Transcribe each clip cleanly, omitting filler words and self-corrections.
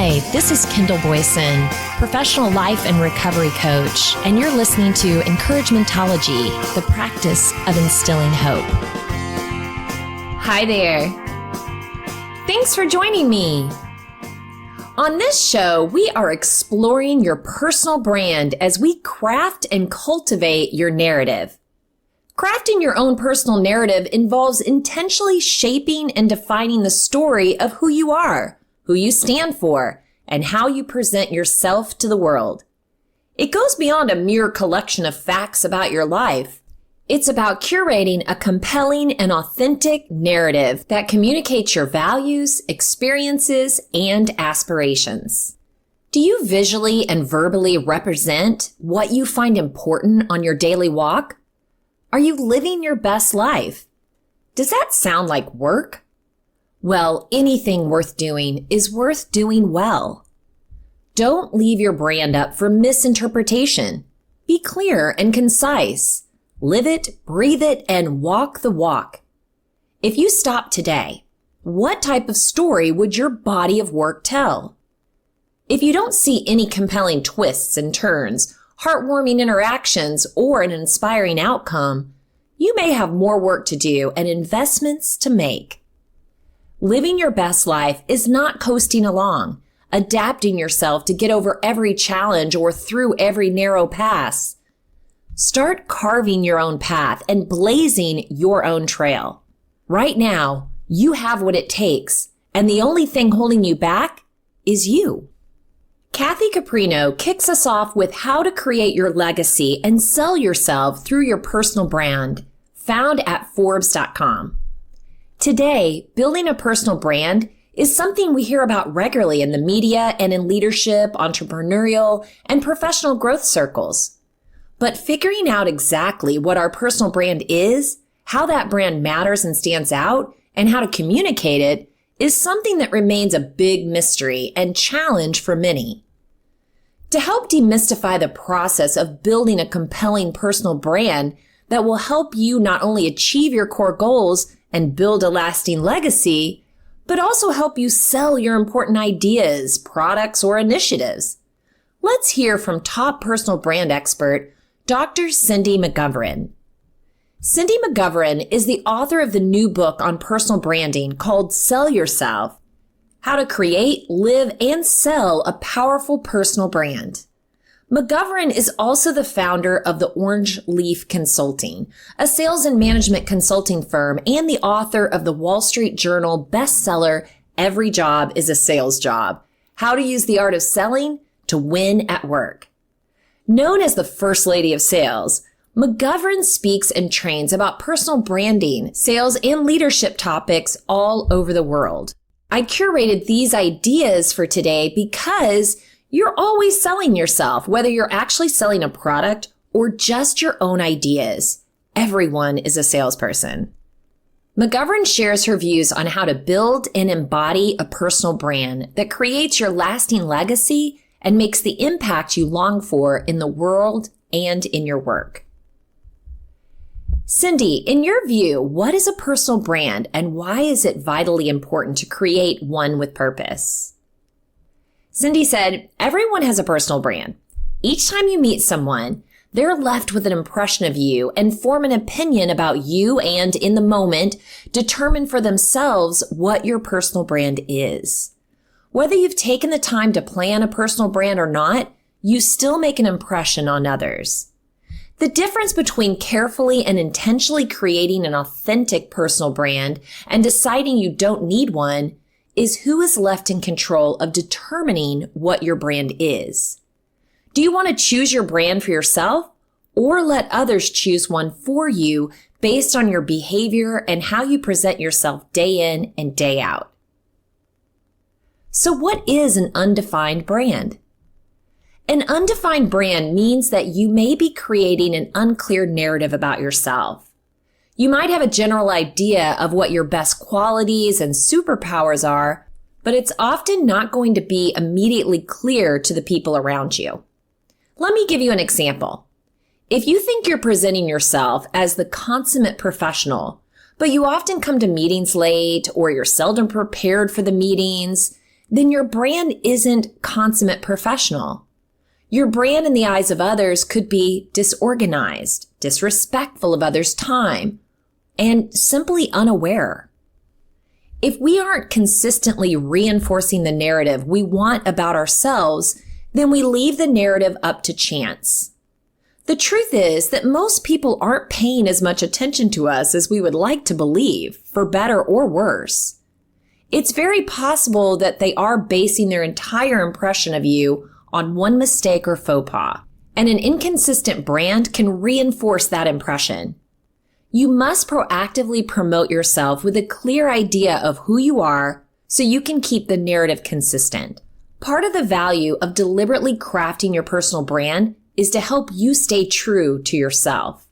Hi, this is Kendall Boyson, professional life and recovery coach, and you're listening to Encouragementology, the practice of instilling hope. Hi there. Thanks for joining me. On this show, we are exploring your personal brand as we craft and cultivate your narrative. Crafting your own personal narrative involves intentionally shaping and defining the story of who you are, who you stand for, and how you present yourself to the world. It goes beyond a mere collection of facts about your life. It's about curating a compelling and authentic narrative that communicates your values, experiences, and aspirations. Do you visually and verbally represent what you find important on your daily walk? Are you living your best life? Does that sound like work? Well, anything worth doing is worth doing well. Don't leave your brand up for misinterpretation. Be clear and concise. Live it, breathe it, and walk the walk. If you stop today, what type of story would your body of work tell? If you don't see any compelling twists and turns, heartwarming interactions, or an inspiring outcome, you may have more work to do and investments to make. Living your best life is not coasting along, adapting yourself to get over every challenge or through every narrow pass. Start carving your own path and blazing your own trail. Right now, you have what it takes, and the only thing holding you back is you. Kathy Caprino kicks us off with how to create your legacy and sell yourself through your personal brand, found at Forbes.com. Today, building a personal brand is something we hear about regularly in the media and in leadership, entrepreneurial, and professional growth circles. But figuring out exactly what our personal brand is, how that brand matters and stands out, and how to communicate it is something that remains a big mystery and challenge for many. To help demystify the process of building a compelling personal brand that will help you not only achieve your core goals and build a lasting legacy, but also help you sell your important ideas, products, or initiatives. Let's hear from top personal brand expert, Dr. Cindy McGovern. Cindy McGovern is the author of the new book on personal branding called Sell Yourself: How to Create, Live, and Sell a Powerful Personal Brand. McGovern is also the founder of the Orange Leaf Consulting, a sales and management consulting firm, and the author of the Wall Street Journal bestseller, Every Job is a Sales Job: How to Use the Art of Selling to Win at Work. Known as the First Lady of Sales, McGovern speaks and trains about personal branding, sales, and leadership topics all over the world. I curated these ideas for today because you're always selling yourself, whether you're actually selling a product or just your own ideas. Everyone is a salesperson. McGovern shares her views on how to build and embody a personal brand that creates your lasting legacy and makes the impact you long for in the world and in your work. Cindy, in your view, what is a personal brand and why is it vitally important to create one with purpose? Cindy said, everyone has a personal brand. Each time you meet someone, they're left with an impression of you and form an opinion about you and, in the moment, determine for themselves what your personal brand is. Whether you've taken the time to plan a personal brand or not, you still make an impression on others. The difference between carefully and intentionally creating an authentic personal brand and deciding you don't need one is who is left in control of determining what your brand is. Do you want to choose your brand for yourself or let others choose one for you based on your behavior and how you present yourself day in and day out? So what is an undefined brand? An undefined brand means that you may be creating an unclear narrative about yourself. You might have a general idea of what your best qualities and superpowers are, but it's often not going to be immediately clear to the people around you. Let me give you an example. If you think you're presenting yourself as the consummate professional, but you often come to meetings late or you're seldom prepared for the meetings, then your brand isn't consummate professional. Your brand in the eyes of others could be disorganized, disrespectful of others' time, and simply unaware. If we aren't consistently reinforcing the narrative we want about ourselves, then we leave the narrative up to chance. The truth is that most people aren't paying as much attention to us as we would like to believe, for better or worse. It's very possible that they are basing their entire impression of you on one mistake or faux pas, and an inconsistent brand can reinforce that impression. You must proactively promote yourself with a clear idea of who you are so you can keep the narrative consistent. Part of the value of deliberately crafting your personal brand is to help you stay true to yourself.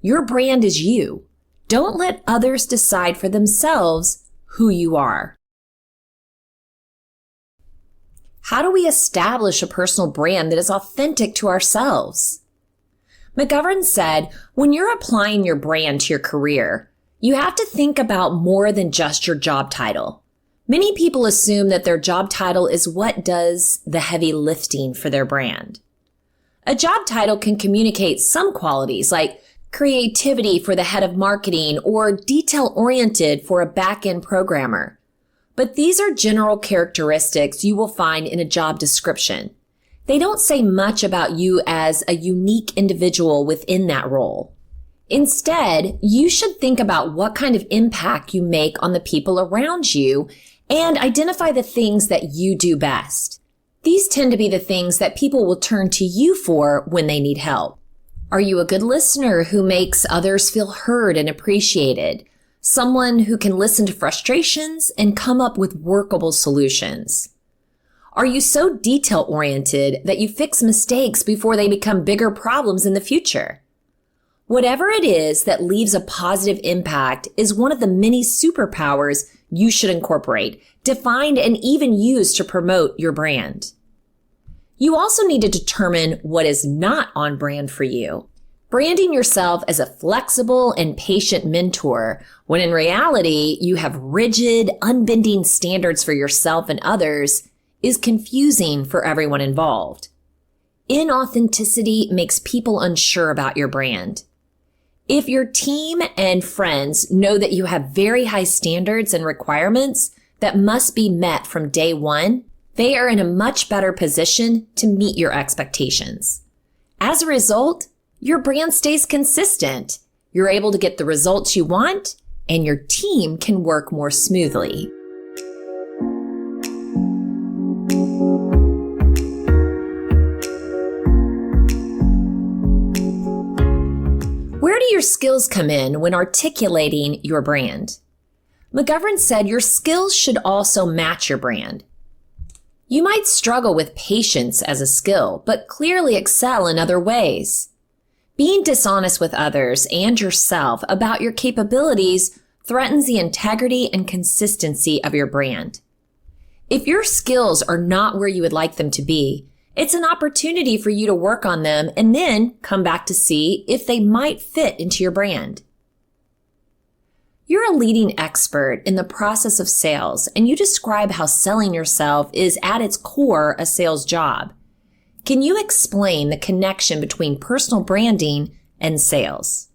Your brand is you. Don't let others decide for themselves who you are. How do we establish a personal brand that is authentic to ourselves? McGovern said, when you're applying your brand to your career, you have to think about more than just your job title. Many people assume that their job title is what does the heavy lifting for their brand. A job title can communicate some qualities like creativity for the head of marketing or detail-oriented for a back-end programmer. But these are general characteristics you will find in a job description. They don't say much about you as a unique individual within that role. Instead, you should think about what kind of impact you make on the people around you and identify the things that you do best. These tend to be the things that people will turn to you for when they need help. Are you a good listener who makes others feel heard and appreciated? Someone who can listen to frustrations and come up with workable solutions? Are you so detail-oriented that you fix mistakes before they become bigger problems in the future? Whatever it is that leaves a positive impact is one of the many superpowers you should incorporate, define, and even use to promote your brand. You also need to determine what is not on brand for you. Branding yourself as a flexible and patient mentor, when in reality you have rigid, unbending standards for yourself and others, is confusing for everyone involved. Inauthenticity makes people unsure about your brand. If your team and friends know that you have very high standards and requirements that must be met from day one, they are in a much better position to meet your expectations. As a result, your brand stays consistent. You're able to get the results you want, and your team can work more smoothly. Where do your skills come in when articulating your brand? McGovern said your skills should also match your brand. You might struggle with patience as a skill, but clearly excel in other ways. Being dishonest with others and yourself about your capabilities threatens the integrity and consistency of your brand. If your skills are not where you would like them to be, it's an opportunity for you to work on them and then come back to see if they might fit into your brand. You're a leading expert in the process of sales, and you describe how selling yourself is at its core a sales job. Can you explain the connection between personal branding and sales?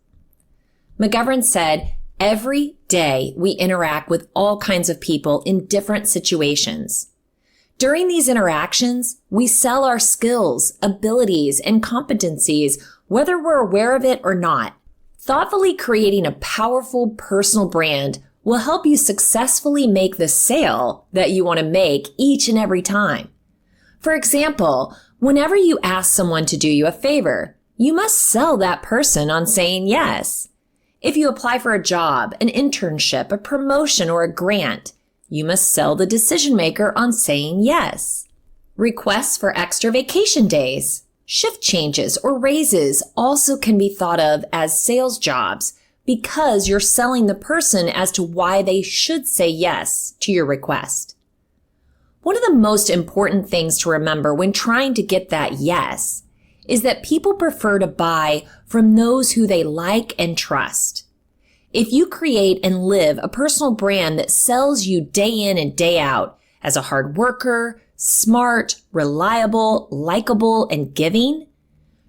McGovern said, every day we interact with all kinds of people in different situations. During these interactions, we sell our skills, abilities, and competencies, whether we're aware of it or not. Thoughtfully creating a powerful personal brand will help you successfully make the sale that you want to make each and every time. For example, whenever you ask someone to do you a favor, you must sell that person on saying yes. If you apply for a job, an internship, a promotion, or a grant, you must sell the decision maker on saying yes. Requests for extra vacation days, shift changes, or raises also can be thought of as sales jobs because you're selling the person as to why they should say yes to your request. One of the most important things to remember when trying to get that yes is that people prefer to buy from those who they like and trust. If you create and live a personal brand that sells you day in and day out, as a hard worker, smart, reliable, likable, and giving,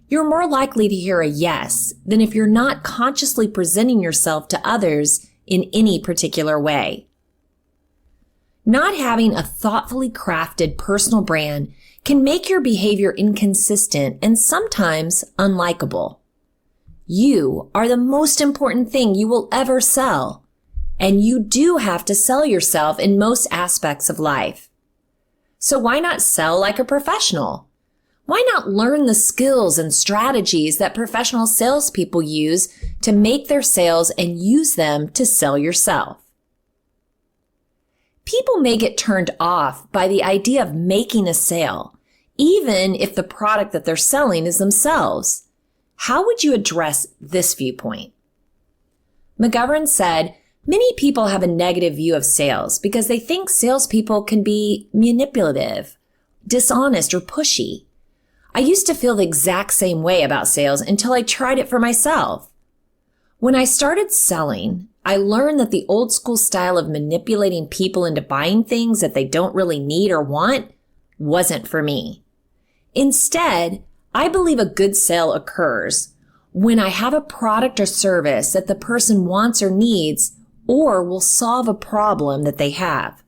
you're more likely to hear a yes than if you're not consciously presenting yourself to others in any particular way. Not having a thoughtfully crafted personal brand can make your behavior inconsistent and sometimes unlikable. You are the most important thing you will ever sell, and you do have to sell yourself in most aspects of life. So why not sell like a professional? Why not learn the skills and strategies that professional salespeople use to make their sales and use them to sell yourself? People may get turned off by the idea of making a sale, even if the product that they're selling is themselves. How would you address this viewpoint? McGovern said, many people have a negative view of sales because they think salespeople can be manipulative, dishonest, or pushy. I used to feel the exact same way about sales until I tried it for myself. When I started selling, I learned that the old school style of manipulating people into buying things that they don't really need or want wasn't for me. Instead, I believe a good sale occurs when I have a product or service that the person wants or needs or will solve a problem that they have.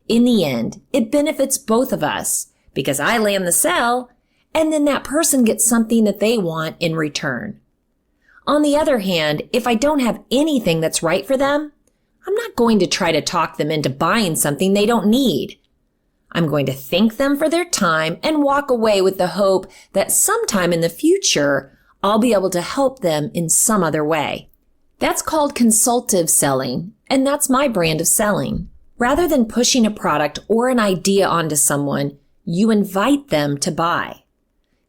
In the end, it benefits both of us because I land the sale and then that person gets something that they want in return. On the other hand, if I don't have anything that's right for them, I'm not going to try to talk them into buying something they don't need. I'm going to thank them for their time and walk away with the hope that sometime in the future, I'll be able to help them in some other way. That's called consultative selling, and that's my brand of selling. Rather than pushing a product or an idea onto someone, you invite them to buy.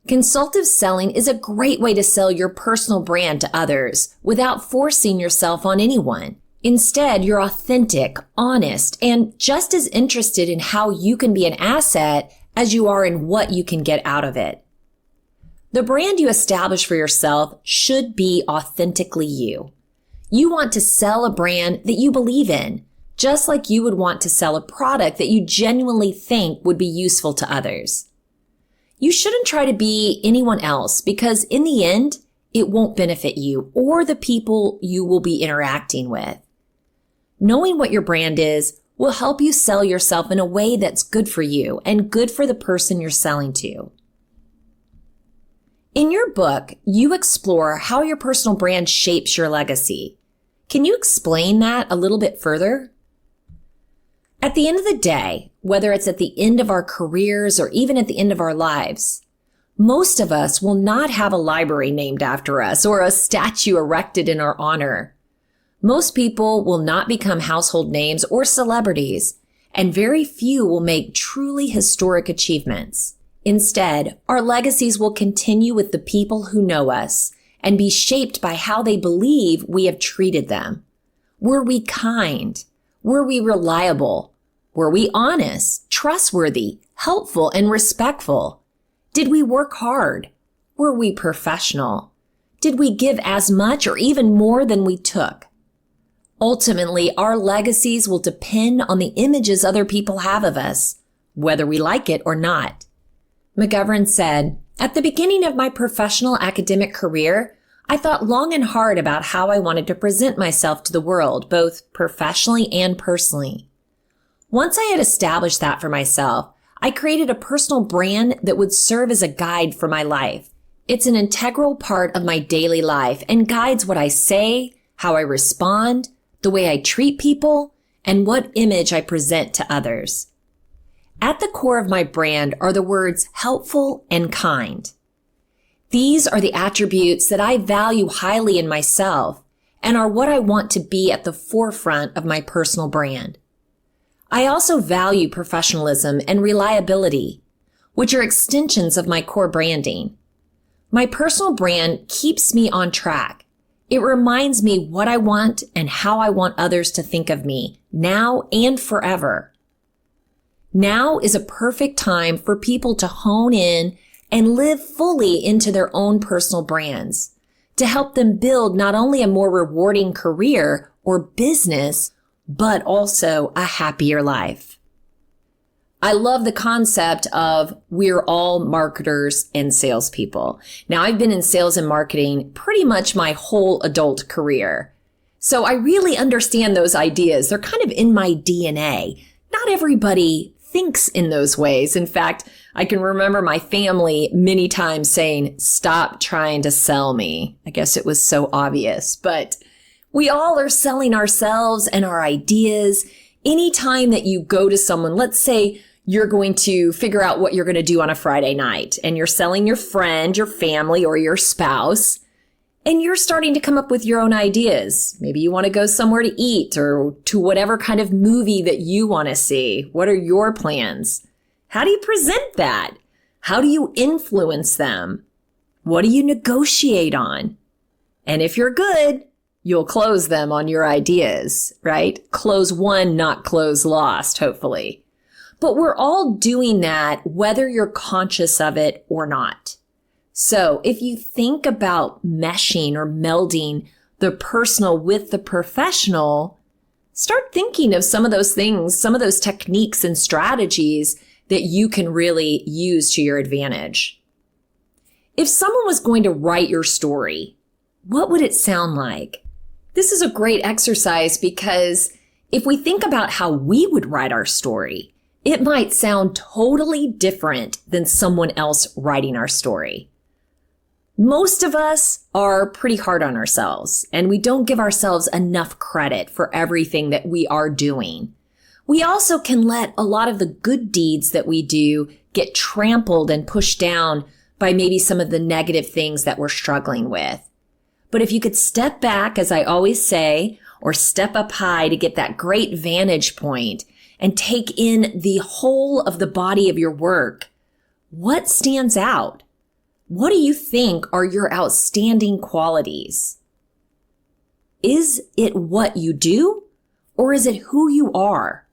Consultative selling is a great way to sell your personal brand to others without forcing yourself on anyone. Instead, you're authentic, honest, and just as interested in how you can be an asset as you are in what you can get out of it. The brand you establish for yourself should be authentically you. You want to sell a brand that you believe in, just like you would want to sell a product that you genuinely think would be useful to others. You shouldn't try to be anyone else because in the end, it won't benefit you or the people you will be interacting with. Knowing what your brand is will help you sell yourself in a way that's good for you and good for the person you're selling to. In your book, you explore how your personal brand shapes your legacy. Can you explain that a little bit further? At the end of the day, whether it's at the end of our careers or even at the end of our lives, most of us will not have a library named after us or a statue erected in our honor. Most people will not become household names or celebrities, and very few will make truly historic achievements. Instead, our legacies will continue with the people who know us and be shaped by how they believe we have treated them. Were we kind? Were we reliable? Were we honest, trustworthy, helpful, and respectful? Did we work hard? Were we professional? Did we give as much or even more than we took? Ultimately, our legacies will depend on the images other people have of us, whether we like it or not. McGovern said, "At the beginning of my professional academic career, I thought long and hard about how I wanted to present myself to the world, both professionally and personally. Once I had established that for myself, I created a personal brand that would serve as a guide for my life. It's an integral part of my daily life and guides what I say, how I respond, the way I treat people, and what image I present to others. At the core of my brand are the words helpful and kind. These are the attributes that I value highly in myself and are what I want to be at the forefront of my personal brand. I also value professionalism and reliability, which are extensions of my core branding. My personal brand keeps me on track. It reminds me what I want and how I want others to think of me, now and forever. Now is a perfect time for people to hone in and live fully into their own personal brands, to help them build not only a more rewarding career or business, but also a happier life." I love the concept of we're all marketers and salespeople. Now, I've been in sales and marketing pretty much my whole adult career. So I really understand those ideas. They're kind of in my DNA. Not everybody thinks in those ways. In fact, I can remember my family many times saying, "Stop trying to sell me." I guess it was so obvious, but we all are selling ourselves and our ideas. Anytime that you go to someone, let's say you're going to figure out what you're going to do on a Friday night and you're selling your friend, your family, or your spouse, and you're starting to come up with your own ideas. Maybe you want to go somewhere to eat or to whatever kind of movie that you want to see. What are your plans? How do you present that? How do you influence them? What do you negotiate on? And if you're good, you'll close them on your ideas, right? Close won, not close lost, hopefully. But we're all doing that whether you're conscious of it or not. So if you think about meshing or melding the personal with the professional, start thinking of some of those things, some of those techniques and strategies that you can really use to your advantage. If someone was going to write your story, what would it sound like? This is a great exercise because if we think about how we would write our story, it might sound totally different than someone else writing our story. Most of us are pretty hard on ourselves, and we don't give ourselves enough credit for everything that we are doing. We also can let a lot of the good deeds that we do get trampled and pushed down by maybe some of the negative things that we're struggling with. But if you could step back, as I always say, or step up high to get that great vantage point and take in the whole of the body of your work, what stands out? What do you think are your outstanding qualities? Is it what you do, or is it who you are?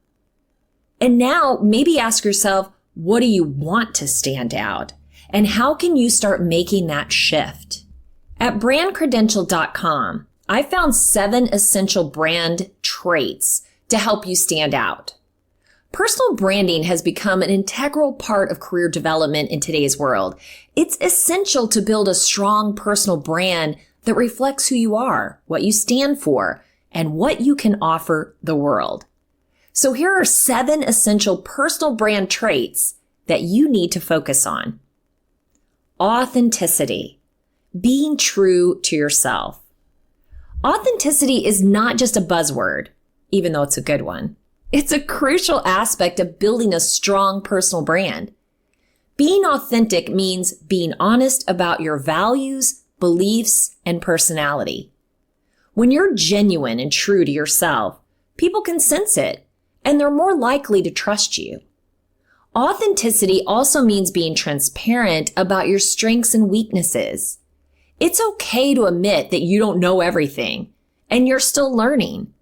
And now maybe ask yourself, what do you want to stand out? And how can you start making that shift? At brandcredential.com, I found 7 essential brand traits to help you stand out. Personal branding has become an integral part of career development in today's world. It's essential to build a strong personal brand that reflects who you are, what you stand for, and what you can offer the world. So here are 7 essential personal brand traits that you need to focus on. Authenticity. Being true to yourself. Authenticity is not just a buzzword, even though it's a good one. It's a crucial aspect of building a strong personal brand. Being authentic means being honest about your values, beliefs, and personality. When you're genuine and true to yourself, people can sense it, and they're more likely to trust you. Authenticity also means being transparent about your strengths and weaknesses. It's okay to admit that you don't know everything, and you're still learning.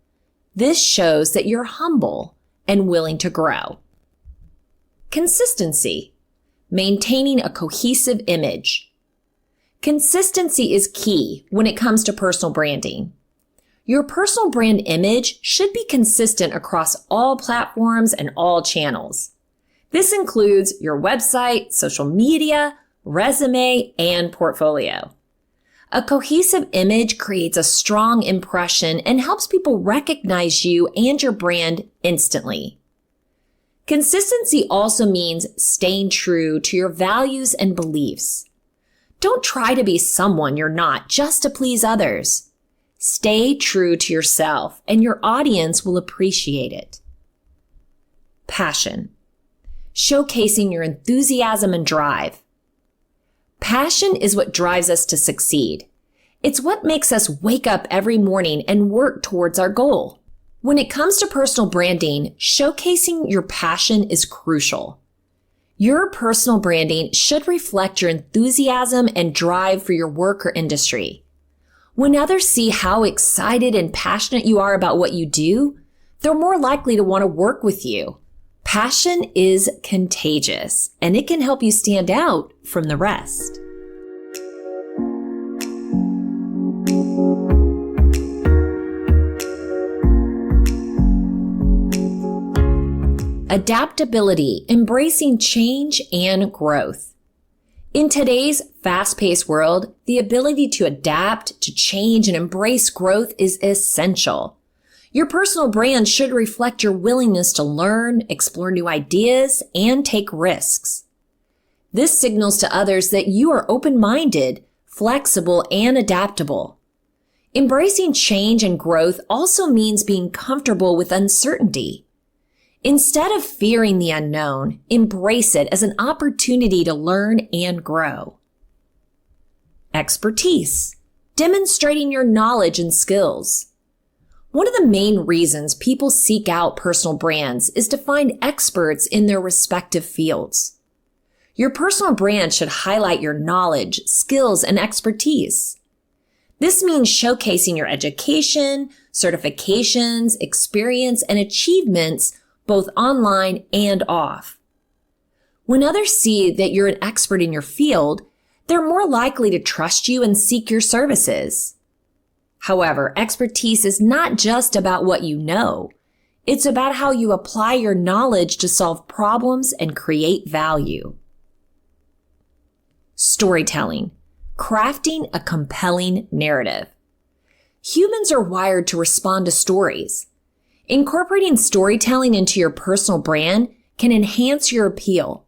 This shows that you're humble and willing to grow. Consistency. Maintaining a cohesive image. Consistency is key when it comes to personal branding. Your personal brand image should be consistent across all platforms and all channels. This includes your website, social media, resume, and portfolio. A cohesive image creates a strong impression and helps people recognize you and your brand instantly. Consistency also means staying true to your values and beliefs. Don't try to be someone you're not just to please others. Stay true to yourself, and your audience will appreciate it. Passion. Showcasing your enthusiasm and drive. Passion is what drives us to succeed. It's what makes us wake up every morning and work towards our goal. When it comes to personal branding, showcasing your passion is crucial. Your personal branding should reflect your enthusiasm and drive for your work or industry. When others see how excited and passionate you are about what you do, they're more likely to want to work with you. Passion is contagious, and it can help you stand out from the rest. Adaptability, embracing change and growth. In today's fast-paced world, the ability to adapt, to change, and embrace growth is essential. Your personal brand should reflect your willingness to learn, explore new ideas, and take risks. This signals to others that you are open-minded, flexible, and adaptable. Embracing change and growth also means being comfortable with uncertainty. Instead of fearing the unknown, embrace it as an opportunity to learn and grow. Expertise, demonstrating your knowledge and skills. One of the main reasons people seek out personal brands is to find experts in their respective fields. Your personal brand should highlight your knowledge, skills, and expertise. This means showcasing your education, certifications, experience, and achievements both online and off. When others see that you're an expert in your field, they're more likely to trust you and seek your services. However, expertise is not just about what you know. It's about how you apply your knowledge to solve problems and create value. Storytelling, crafting a compelling narrative. Humans are wired to respond to stories. Incorporating storytelling into your personal brand can enhance your appeal.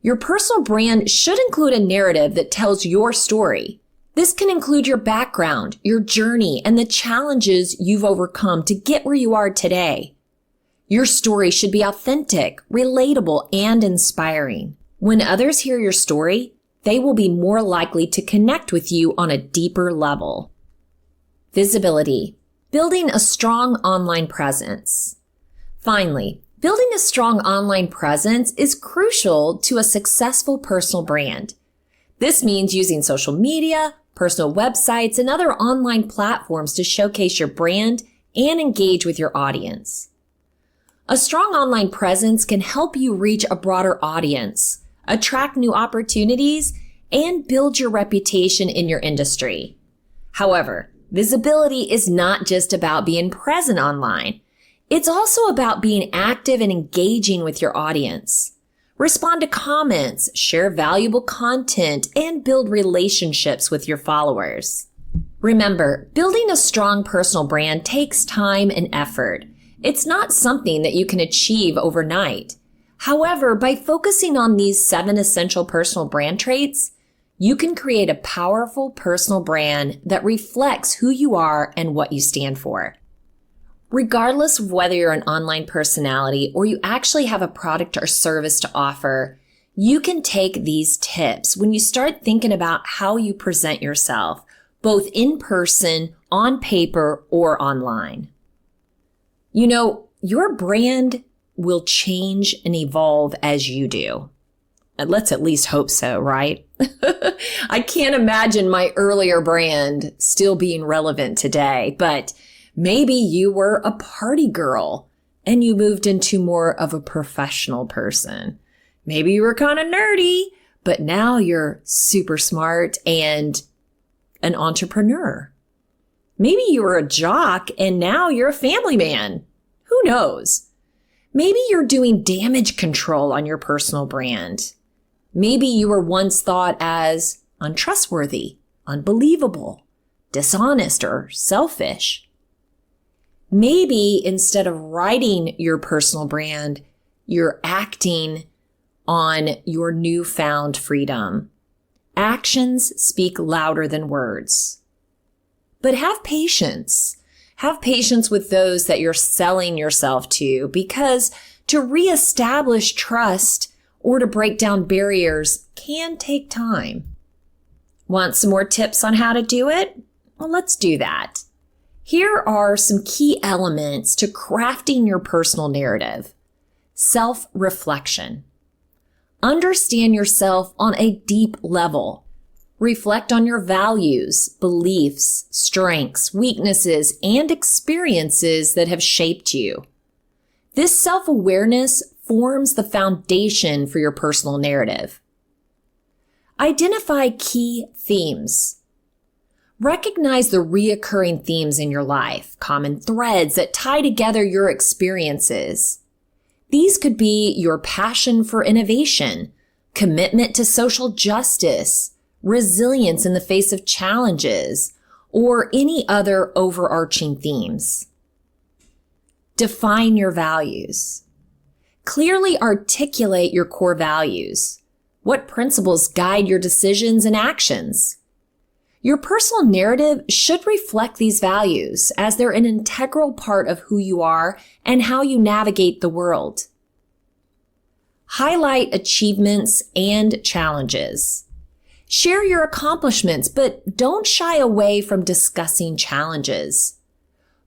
Your personal brand should include a narrative that tells your story. This can include your background, your journey, and the challenges you've overcome to get where you are today. Your story should be authentic, relatable, and inspiring. When others hear your story, they will be more likely to connect with you on a deeper level. Visibility. Building a strong online presence. Finally, building a strong online presence is crucial to a successful personal brand. This means using social media, personal websites, and other online platforms to showcase your brand and engage with your audience. A strong online presence can help you reach a broader audience, attract new opportunities, and build your reputation in your industry. However, visibility is not just about being present online. It's also about being active and engaging with your audience. Respond to comments, share valuable content, and build relationships with your followers. Remember, building a strong personal brand takes time and effort. It's not something that you can achieve overnight. However, by focusing on these 7 essential personal brand traits, you can create a powerful personal brand that reflects who you are and what you stand for. Regardless of whether you're an online personality or you actually have a product or service to offer, you can take these tips when you start thinking about how you present yourself, both in person, on paper, or online. You know, your brand will change and evolve as you do. And let's at least hope so, right? I can't imagine my earlier brand still being relevant today, but maybe you were a party girl and you moved into more of a professional person. Maybe you were kind of nerdy, but now you're super smart and an entrepreneur. Maybe you were a jock and now you're a family man. Who knows? Maybe you're doing damage control on your personal brand. Maybe you were once thought as untrustworthy, unbelievable, dishonest, or selfish. Maybe instead of writing your personal brand, you're acting on your newfound freedom. Actions speak louder than words. But have patience. Have patience with those that you're selling yourself to, because to reestablish trust or to break down barriers can take time. Want some more tips on how to do it? Well, let's do that. Here are some key elements to crafting your personal narrative. Self-reflection. Understand yourself on a deep level. Reflect on your values, beliefs, strengths, weaknesses, and experiences that have shaped you. This self-awareness forms the foundation for your personal narrative. Identify key themes. Recognize the reoccurring themes in your life, common threads that tie together your experiences. These could be your passion for innovation, commitment to social justice, resilience in the face of challenges, or any other overarching themes. Define your values. Clearly articulate your core values. What principles guide your decisions and actions? Your personal narrative should reflect these values as they're an integral part of who you are and how you navigate the world. Highlight achievements and challenges. Share your accomplishments, but don't shy away from discussing challenges.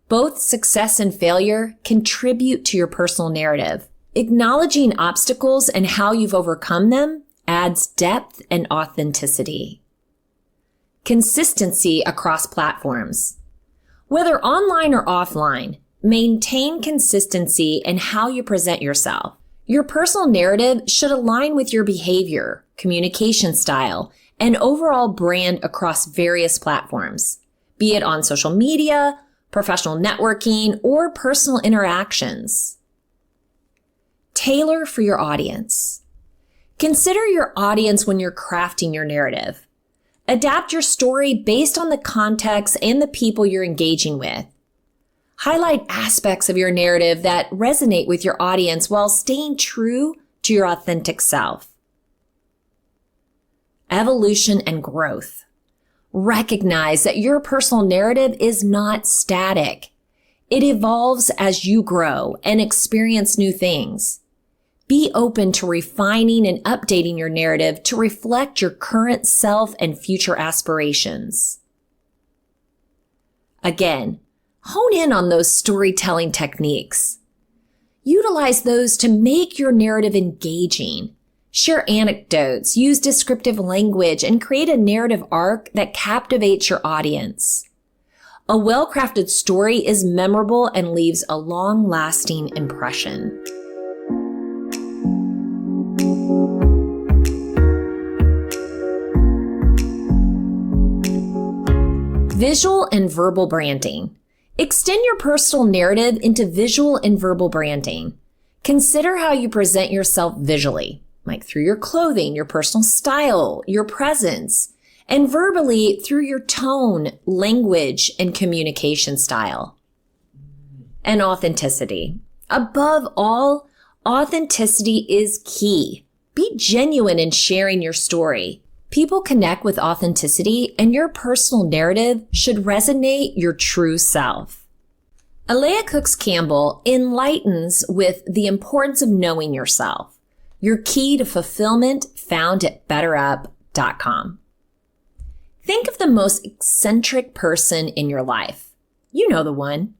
Both success and failure contribute to your personal narrative. Acknowledging obstacles and how you've overcome them adds depth and authenticity. Consistency across platforms. Whether online or offline, maintain consistency in how you present yourself. Your personal narrative should align with your behavior, communication style, and overall brand across various platforms, be it on social media, professional networking, or personal interactions. Tailor for your audience. Consider your audience when you're crafting your narrative. Adapt your story based on the context and the people you're engaging with. Highlight aspects of your narrative that resonate with your audience while staying true to your authentic self. Evolution and growth. Recognize that your personal narrative is not static. It evolves as you grow and experience new things. Be open to refining and updating your narrative to reflect your current self and future aspirations. Again, hone in on those storytelling techniques. Utilize those to make your narrative engaging. Share anecdotes, use descriptive language, and create a narrative arc that captivates your audience. A well-crafted story is memorable and leaves a long-lasting impression. Visual and verbal branding. Extend your personal narrative into visual and verbal branding. Consider how you present yourself visually, like through your clothing, your personal style, your presence, and verbally through your tone, language, and communication style. And authenticity. Above all, authenticity is key. Be genuine in sharing your story. People connect with authenticity, and your personal narrative should resonate your true self. Alea Cooks Campbell enlightens with the importance of knowing yourself. Your key to fulfillment found at betterup.com. Think of the most eccentric person in your life. You know the one.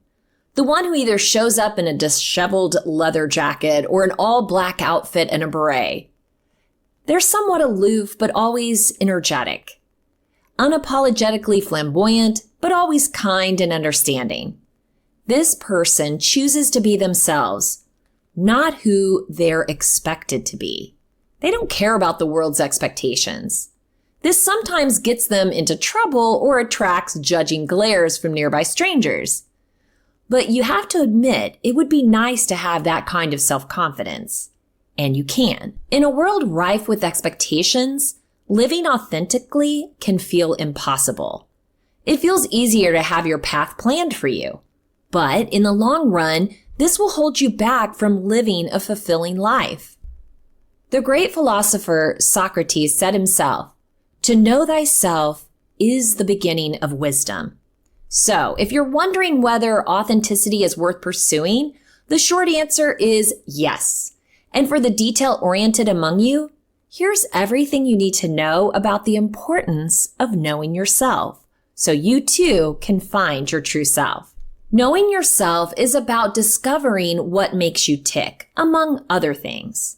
The one who either shows up in a disheveled leather jacket or an all-black outfit and a beret. They're somewhat aloof, but always energetic. Unapologetically flamboyant, but always kind and understanding. This person chooses to be themselves, not who they're expected to be. They don't care about the world's expectations. This sometimes gets them into trouble or attracts judging glares from nearby strangers. But you have to admit, it would be nice to have that kind of self-confidence. And you can. In a world rife with expectations, living authentically can feel impossible. It feels easier to have your path planned for you. But in the long run, this will hold you back from living a fulfilling life. The great philosopher Socrates said himself, "To know thyself is the beginning of wisdom." So if you're wondering whether authenticity is worth pursuing, the short answer is yes. And for the detail-oriented among you, here's everything you need to know about the importance of knowing yourself, so you too can find your true self. Knowing yourself is about discovering what makes you tick, among other things.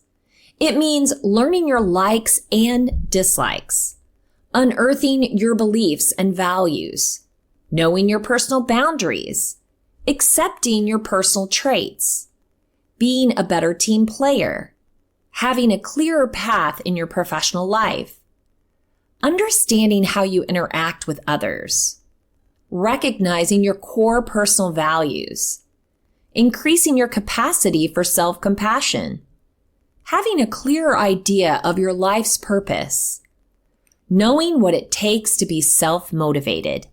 It means learning your likes and dislikes, unearthing your beliefs and values, knowing your personal boundaries, accepting your personal traits, being a better team player, having a clearer path in your professional life, understanding how you interact with others, recognizing your core personal values, increasing your capacity for self-compassion, having a clearer idea of your life's purpose, knowing what it takes to be self-motivated,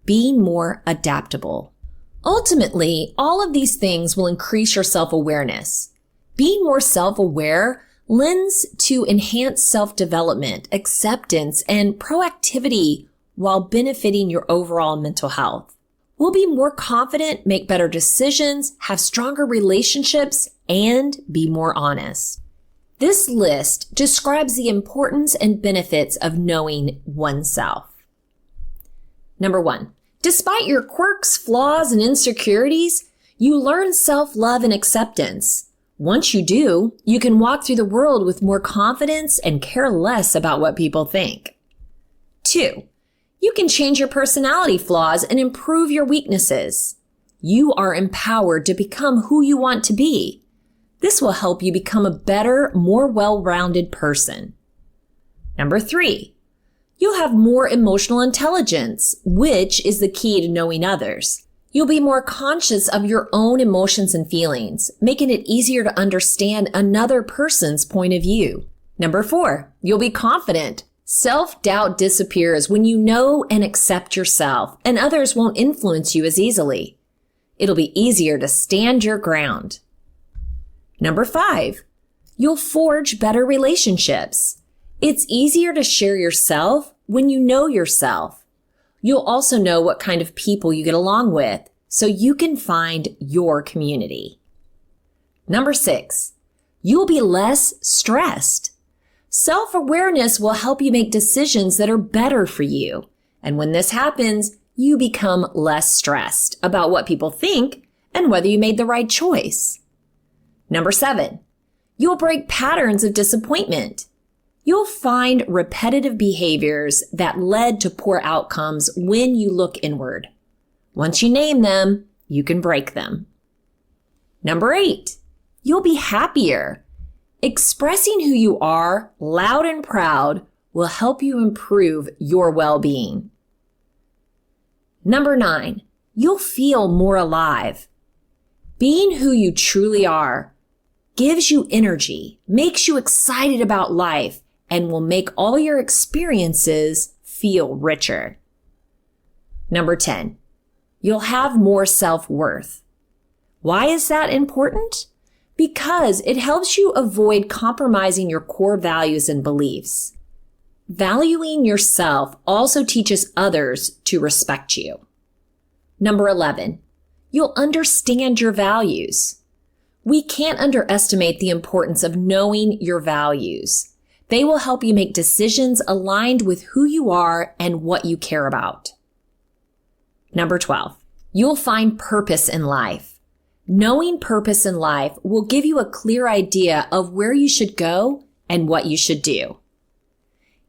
being more adaptable. Ultimately, all of these things will increase your self-awareness. Being more self-aware lends to enhanced self-development, acceptance, and proactivity while benefiting your overall mental health. We'll be more confident, make better decisions, have stronger relationships, and be more honest. This list describes the importance and benefits of knowing oneself. Number 1, despite your quirks, flaws, and insecurities, you learn self-love and acceptance. Once you do, you can walk through the world with more confidence and care less about what people think. 2, you can change your personality flaws and improve your weaknesses. You are empowered to become who you want to be. This will help you become a better, more well-rounded person. Number 3, you'll have more emotional intelligence, which is the key to knowing others. You'll be more conscious of your own emotions and feelings, making it easier to understand another person's point of view. Number 4, you'll be confident. Self-doubt disappears when you know and accept yourself, and others won't influence you as easily. It'll be easier to stand your ground. Number 5, you'll forge better relationships. It's easier to share yourself when you know yourself. You'll also know what kind of people you get along with, so you can find your community. Number 6, you'll be less stressed. Self-awareness will help you make decisions that are better for you. And when this happens, you become less stressed about what people think and whether you made the right choice. Number 7, you'll break patterns of disappointment. You'll find repetitive behaviors that led to poor outcomes when you look inward. Once you name them, you can break them. Number 8, you'll be happier. Expressing who you are loud and proud will help you improve your well-being. Number 9, you'll feel more alive. Being who you truly are gives you energy, makes you excited about life, and will make all your experiences feel richer. Number 10, you'll have more self-worth. Why is that important? Because it helps you avoid compromising your core values and beliefs. Valuing yourself also teaches others to respect you. Number 11, you'll understand your values. We can't underestimate the importance of knowing your values. They will help you make decisions aligned with who you are and what you care about. Number 12, you'll find purpose in life. Knowing purpose in life will give you a clear idea of where you should go and what you should do.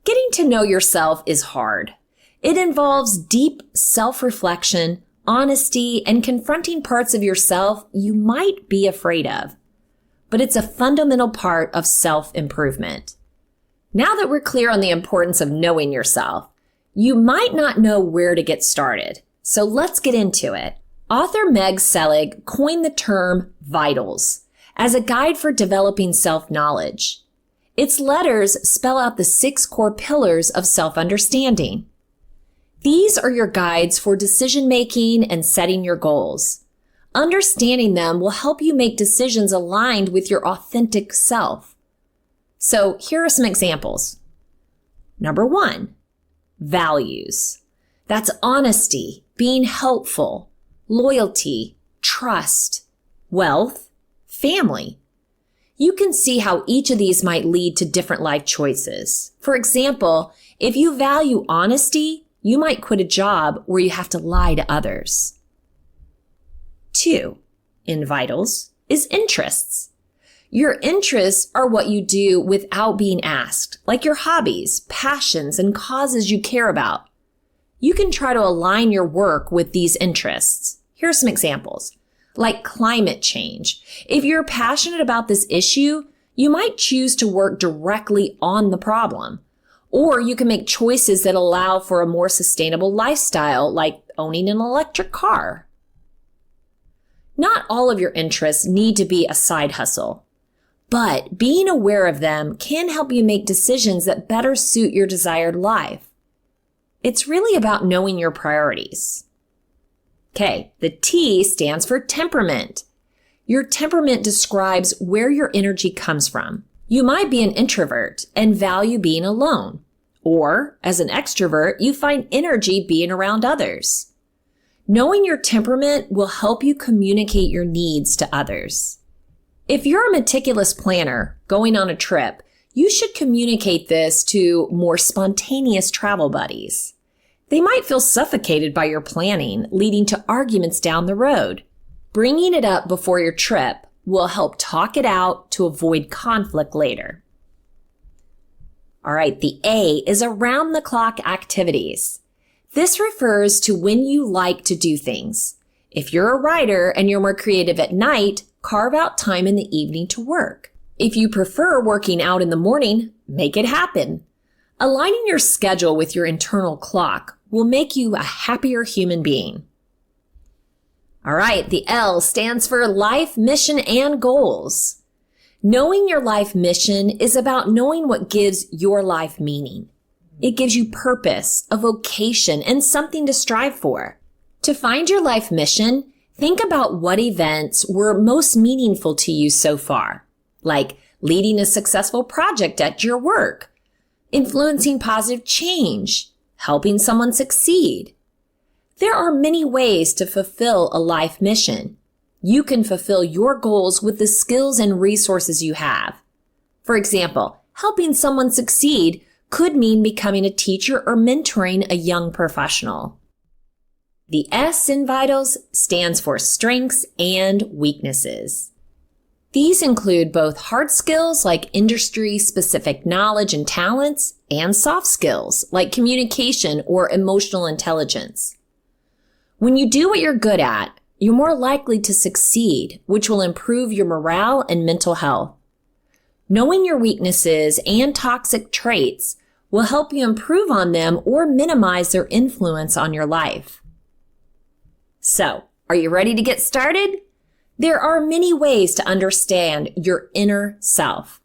Getting to know yourself is hard. It involves deep self-reflection, honesty, and confronting parts of yourself you might be afraid of. But it's a fundamental part of self-improvement. Now that we're clear on the importance of knowing yourself, you might not know where to get started. So let's get into it. Author Meg Selig coined the term vitals as a guide for developing self-knowledge. Its letters spell out the 6 core pillars of self-understanding. These are your guides for decision-making and setting your goals. Understanding them will help you make decisions aligned with your authentic self. So here are some examples. Number 1, values. That's honesty, being helpful, loyalty, trust, wealth, family. You can see how each of these might lead to different life choices. For example, if you value honesty, you might quit a job where you have to lie to others. 2, in vitals, is interests. Your interests are what you do without being asked, like your hobbies, passions, and causes you care about. You can try to align your work with these interests. Here are some examples. Like climate change. If you're passionate about this issue, you might choose to work directly on the problem. Or you can make choices that allow for a more sustainable lifestyle, like owning an electric car. Not all of your interests need to be a side hustle, but being aware of them can help you make decisions that better suit your desired life. It's really about knowing your priorities. Okay, the T stands for temperament. Your temperament describes where your energy comes from. You might be an introvert and value being alone, or as an extrovert, you find energy being around others. Knowing your temperament will help you communicate your needs to others. If you're a meticulous planner going on a trip, you should communicate this to more spontaneous travel buddies. They might feel suffocated by your planning, leading to arguments down the road. Bringing it up before your trip will help talk it out to avoid conflict later. All right, the A is around-the-clock activities. This refers to when you like to do things. If you're a writer and you're more creative at night, carve out time in the evening to work. If you prefer working out in the morning, make it happen. Aligning your schedule with your internal clock will make you a happier human being. All right, the L stands for life, mission, and goals. Knowing your life mission is about knowing what gives your life meaning. It gives you purpose, a vocation, and something to strive for. To find your life mission, think about what events were most meaningful to you so far, like leading a successful project at your work, influencing positive change, helping someone succeed. There are many ways to fulfill a life mission. You can fulfill your goals with the skills and resources you have. For example, helping someone succeed could mean becoming a teacher or mentoring a young professional. The S in Vitals stands for strengths and weaknesses. These include both hard skills like industry-specific knowledge and talents and soft skills like communication or emotional intelligence. When you do what you're good at, you're more likely to succeed, which will improve your morale and mental health. Knowing your weaknesses and toxic traits will help you improve on them or minimize their influence on your life. So, are you ready to get started? There are many ways to understand your inner self,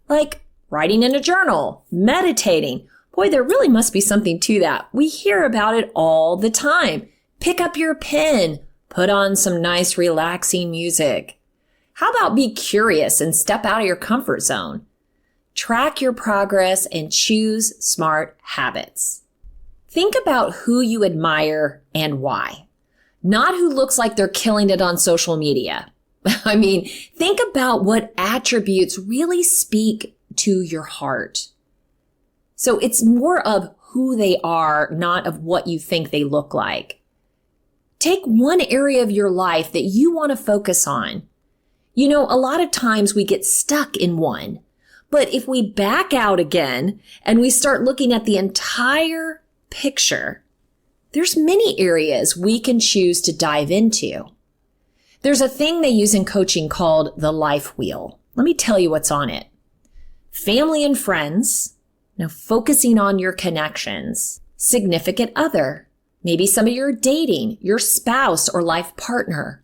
like writing in a journal, meditating. Boy, there really must be something to that. We hear about it all the time. Pick up your pen, put on some nice relaxing music. How about be curious and step out of your comfort zone? Track your progress and choose smart habits. Think about who you admire and why. Not who looks like they're killing it on social media. I mean, think about what attributes really speak to your heart. So it's more of who they are, not of what you think they look like. Take one area of your life that you want to focus on. You know, a lot of times we get stuck in one, but if we back out again and we start looking at the entire picture, there's many areas we can choose to dive into. There's a thing they use in coaching called the life wheel. Let me tell you what's on it. Family and friends, now focusing on your connections, significant other, maybe somebody you're dating, your spouse or life partner,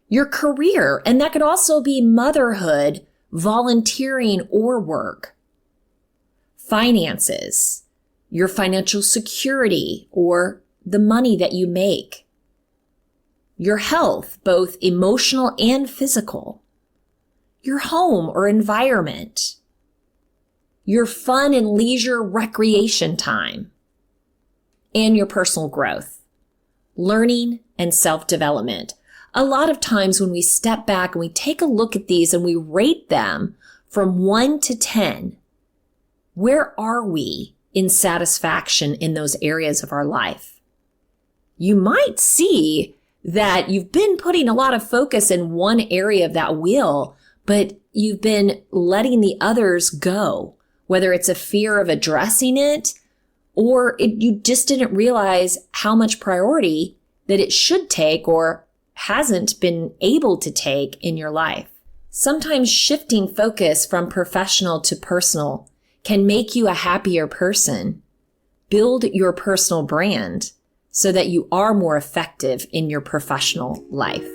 your career, and that could also be motherhood, volunteering, or work, finances, your financial security or the money that you make, your health, both emotional and physical, your home or environment, your fun and leisure recreation time, and your personal growth, learning, and self-development. A lot of times when we step back and we take a look at these and we rate them from 1 to 10, where are we in satisfaction in those areas of our life? You might see that you've been putting a lot of focus in one area of that wheel, but you've been letting the others go, whether it's a fear of addressing it or you just didn't realize how much priority that it should take or hasn't been able to take in your life. Sometimes shifting focus from professional to personal can make you a happier person. Build your personal brand so that you are more effective in your professional life.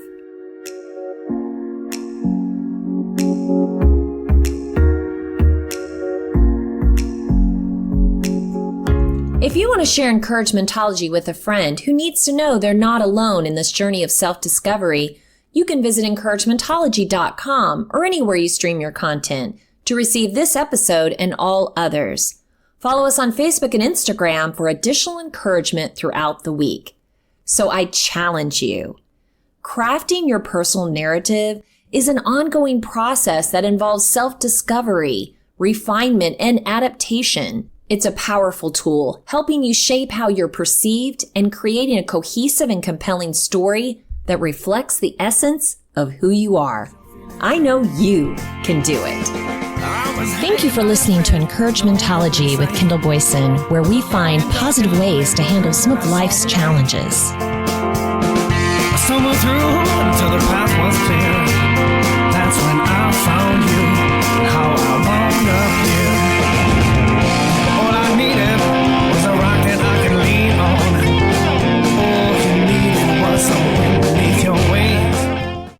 If you want to share encouragementology with a friend who needs to know they're not alone in this journey of self-discovery, you can visit encouragementology.com or anywhere you stream your content to receive this episode and all others. Follow us on Facebook and Instagram for additional encouragement throughout the week. So I challenge you. Crafting your personal narrative is an ongoing process that involves self-discovery, refinement, and adaptation. It's a powerful tool, helping you shape how you're perceived and creating a cohesive and compelling story that reflects the essence of who you are. I know you can do it. Thank you for listening to Encouragementology with Kendall Boyson, where we find positive ways to handle some of life's challenges. Stumbled through until the path was clear.